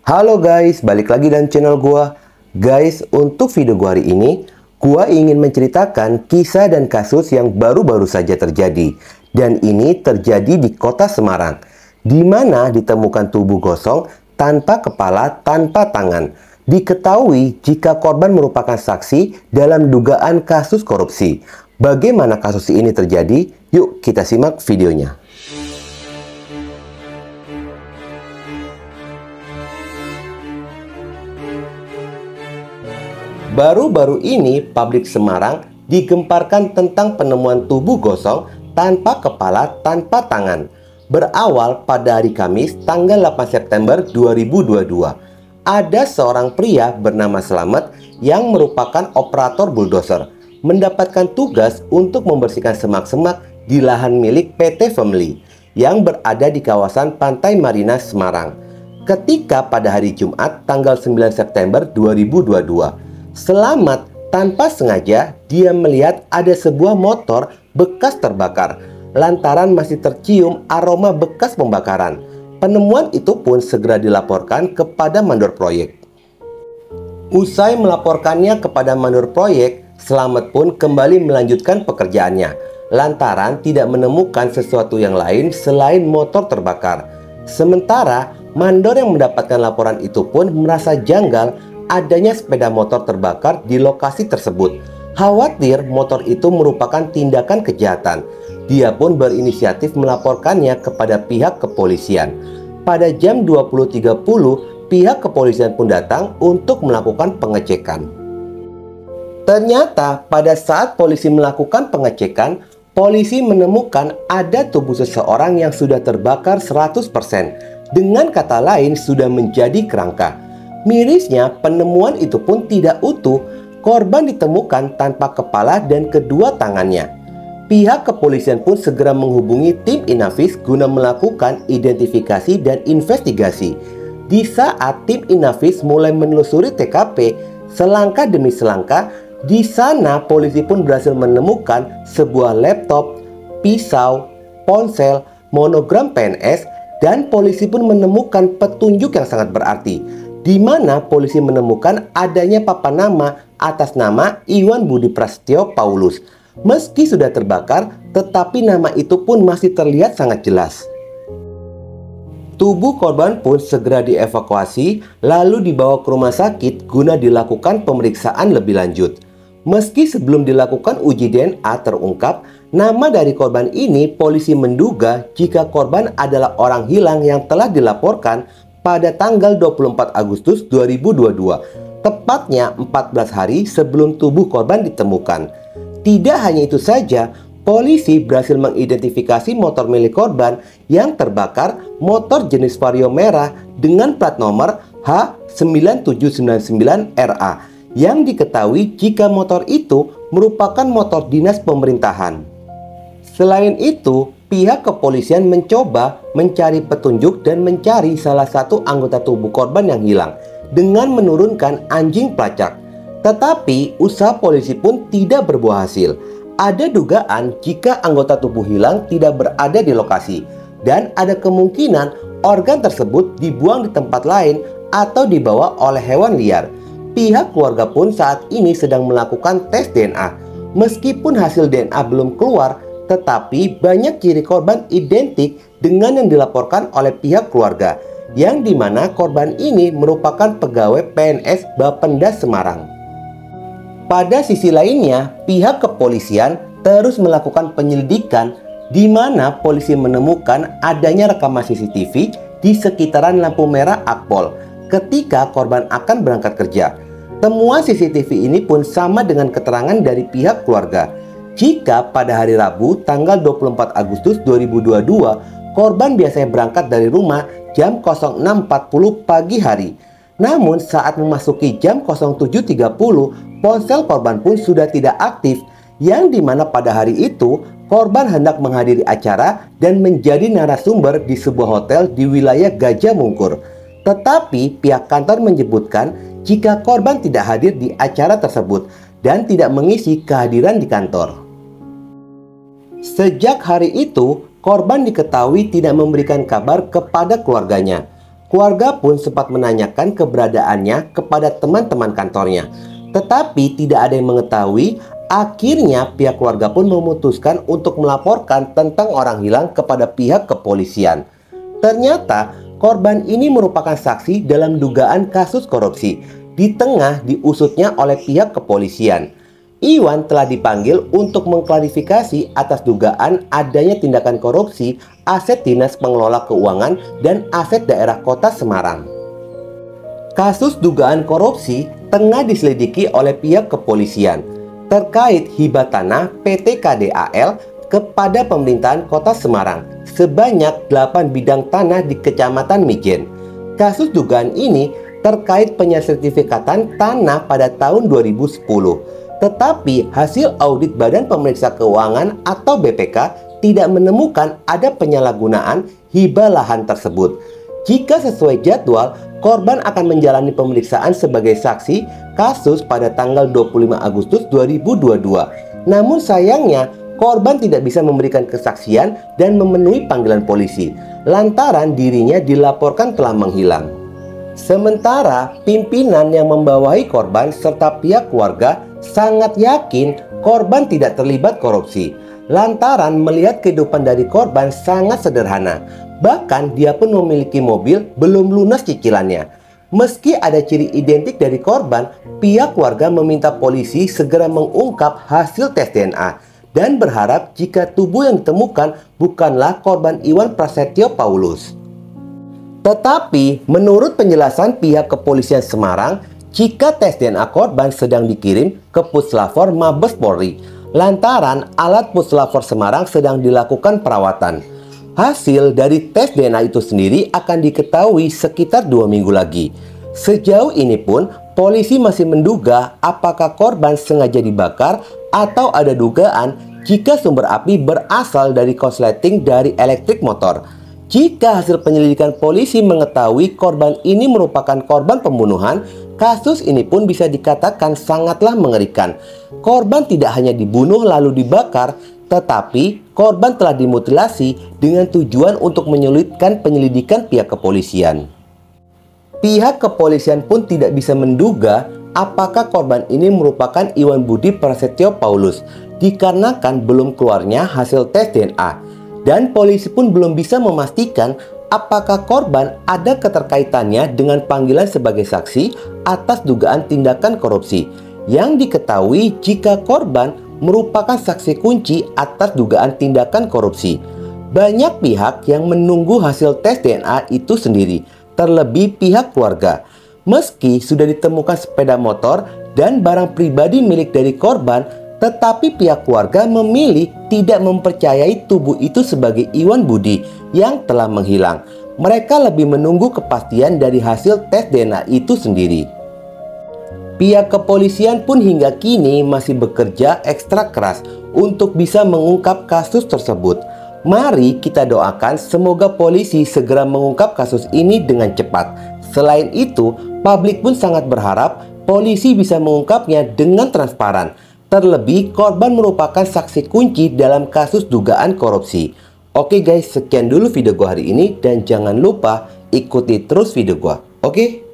Halo guys, balik lagi dan channel gua. Guys, untuk video gua hari ini, gua ingin menceritakan kisah dan kasus yang baru-baru saja terjadi. Dan ini terjadi di kota Semarang, di mana ditemukan tubuh gosong tanpa kepala, tanpa tangan. Diketahui jika korban merupakan saksi dalam dugaan kasus korupsi. Bagaimana kasus ini terjadi? Yuk kita simak videonya. Baru-baru ini, publik Semarang digemparkan tentang penemuan tubuh gosong tanpa kepala, tanpa tangan. Berawal pada hari Kamis, tanggal 8 September 2022. Ada seorang pria bernama Slamet yang merupakan operator bulldozer, mendapatkan tugas untuk membersihkan semak-semak di lahan milik PT Family yang berada di kawasan Pantai Marina, Semarang. Ketika pada hari Jumat, tanggal 9 September 2022, Selamat tanpa sengaja dia melihat ada sebuah motor bekas terbakar lantaran masih tercium aroma bekas pembakaran. Penemuan itu pun segera dilaporkan kepada mandor proyek. Usai melaporkannya kepada mandor proyek, Selamat pun kembali melanjutkan pekerjaannya lantaran tidak menemukan sesuatu yang lain selain motor terbakar. Sementara mandor yang mendapatkan laporan itu pun merasa janggal adanya sepeda motor terbakar di lokasi tersebut. Khawatir motor itu merupakan tindakan kejahatan, dia pun berinisiatif melaporkannya kepada pihak kepolisian. Pada jam 20.30, pihak kepolisian pun datang untuk melakukan pengecekan. Ternyata pada saat polisi melakukan pengecekan, polisi menemukan ada tubuh seseorang yang sudah terbakar 100%. Dengan kata lain, sudah menjadi kerangka. Mirisnya, penemuan itu pun tidak utuh. Korban ditemukan tanpa kepala dan kedua tangannya. Pihak kepolisian pun segera menghubungi tim Inavis guna melakukan identifikasi dan investigasi. Di saat tim Inavis mulai menelusuri TKP, selangkah demi selangkah, di sana polisi pun berhasil menemukan sebuah laptop, pisau, ponsel, monogram PNS, dan polisi pun menemukan petunjuk yang sangat berarti, di mana polisi menemukan adanya papan nama atas nama Iwan Budi Prasetyo Paulus. Meski sudah terbakar, tetapi nama itu pun masih terlihat sangat jelas. Tubuh korban pun segera dievakuasi, lalu dibawa ke rumah sakit guna dilakukan pemeriksaan lebih lanjut. Meski sebelum dilakukan uji DNA terungkap, nama dari korban ini polisi menduga jika korban adalah orang hilang yang telah dilaporkan pada tanggal 24 Agustus 2022, tepatnya 14 hari sebelum tubuh korban ditemukan. Tidak hanya itu saja, polisi berhasil mengidentifikasi motor milik korban yang terbakar, motor jenis Vario merah dengan plat nomor H9799RA, yang diketahui jika motor itu merupakan motor dinas pemerintahan. Selain itu, pihak kepolisian mencoba mencari petunjuk dan mencari salah satu anggota tubuh korban yang hilang dengan menurunkan anjing pelacak. Tetapi usaha polisi pun tidak berbuah hasil. Ada dugaan jika anggota tubuh hilang tidak berada di lokasi dan ada kemungkinan organ tersebut dibuang di tempat lain atau dibawa oleh hewan liar. Pihak keluarga pun saat ini sedang melakukan tes DNA. Meskipun hasil DNA belum keluar, tetapi banyak ciri korban identik dengan yang dilaporkan oleh pihak keluarga, yang dimana korban ini merupakan pegawai PNS Bapenda Semarang. Pada sisi lainnya, pihak kepolisian terus melakukan penyelidikan di mana polisi menemukan adanya rekaman CCTV di sekitaran lampu merah Akpol ketika korban akan berangkat kerja. Temuan CCTV ini pun sama dengan keterangan dari pihak keluarga. Jika pada hari Rabu tanggal 24 Agustus 2022, korban biasanya berangkat dari rumah jam 06.40 pagi hari. Namun saat memasuki jam 07.30, ponsel korban pun sudah tidak aktif, yang dimana pada hari itu korban hendak menghadiri acara dan menjadi narasumber di sebuah hotel di wilayah Gajah Mungkur. Tetapi pihak kantor menyebutkan jika korban tidak hadir di acara tersebut dan tidak mengisi kehadiran di kantor. Sejak hari itu, korban diketahui tidak memberikan kabar kepada keluarganya. Keluarga pun sempat menanyakan keberadaannya kepada teman-teman kantornya, tetapi tidak ada yang mengetahui. Akhirnya pihak keluarga pun memutuskan untuk melaporkan tentang orang hilang kepada pihak kepolisian. Ternyata korban ini merupakan saksi dalam dugaan kasus korupsi di tengah diusutnya oleh pihak kepolisian. Iwan telah dipanggil untuk mengklarifikasi atas dugaan adanya tindakan korupsi aset Dinas Pengelola Keuangan dan aset daerah Kota Semarang. Kasus dugaan korupsi tengah diselidiki oleh pihak kepolisian terkait hibah tanah PT KDAL kepada pemerintahan Kota Semarang sebanyak 8 bidang tanah di Kecamatan Mijen. Kasus dugaan ini terkait penyertifikatan tanah pada tahun 2010. Tetapi hasil audit Badan Pemeriksa Keuangan atau BPK tidak menemukan ada penyalahgunaan hibah lahan tersebut. Jika sesuai jadwal, korban akan menjalani pemeriksaan sebagai saksi kasus pada tanggal 25 Agustus 2022. Namun sayangnya, korban tidak bisa memberikan kesaksian dan memenuhi panggilan polisi, lantaran dirinya dilaporkan telah menghilang. Sementara pimpinan yang membawahi korban serta pihak keluarga sangat yakin korban tidak terlibat korupsi, lantaran melihat kehidupan dari korban sangat sederhana. Bahkan dia pun memiliki mobil belum lunas cicilannya. Meski ada ciri identik dari korban, pihak keluarga meminta polisi segera mengungkap hasil tes DNA dan berharap jika tubuh yang ditemukan bukanlah korban Iwan Prasetyo Paulus. Tetapi menurut penjelasan pihak kepolisian Semarang, jika tes DNA korban sedang dikirim ke Puslapor Mabes Polri, lantaran alat Puslapor Semarang sedang dilakukan perawatan. Hasil dari tes DNA itu sendiri akan diketahui sekitar 2 minggu lagi. Sejauh ini pun, polisi masih menduga apakah korban sengaja dibakar atau ada dugaan jika sumber api berasal dari korsleting dari elektrik motor. Jika hasil penyelidikan polisi mengetahui korban ini merupakan korban pembunuhan, kasus ini pun bisa dikatakan sangatlah mengerikan. Korban tidak hanya dibunuh lalu dibakar, tetapi korban telah dimutilasi dengan tujuan untuk menyulitkan penyelidikan pihak kepolisian. Pihak kepolisian pun tidak bisa menduga apakah korban ini merupakan Iwan Budi Prasetyo Paulus, dikarenakan belum keluarnya hasil tes DNA. Dan polisi pun belum bisa memastikan apakah korban ada keterkaitannya dengan panggilan sebagai saksi atas dugaan tindakan korupsi. Yang diketahui jika korban merupakan saksi kunci atas dugaan tindakan korupsi. Banyak pihak yang menunggu hasil tes DNA itu sendiri, terlebih pihak keluarga. Meski sudah ditemukan sepeda motor dan barang pribadi milik dari korban, tetapi pihak keluarga memilih tidak mempercayai tubuh itu sebagai Iwan Budi yang telah menghilang. Mereka lebih menunggu kepastian dari hasil tes DNA itu sendiri. Pihak kepolisian pun hingga kini masih bekerja ekstra keras untuk bisa mengungkap kasus tersebut. Mari kita doakan semoga polisi segera mengungkap kasus ini dengan cepat. Selain itu, publik pun sangat berharap polisi bisa mengungkapnya dengan transparan. Terlebih, korban merupakan saksi kunci dalam kasus dugaan korupsi. Oke guys, sekian dulu video gua hari ini dan jangan lupa ikuti terus video gua. Oke?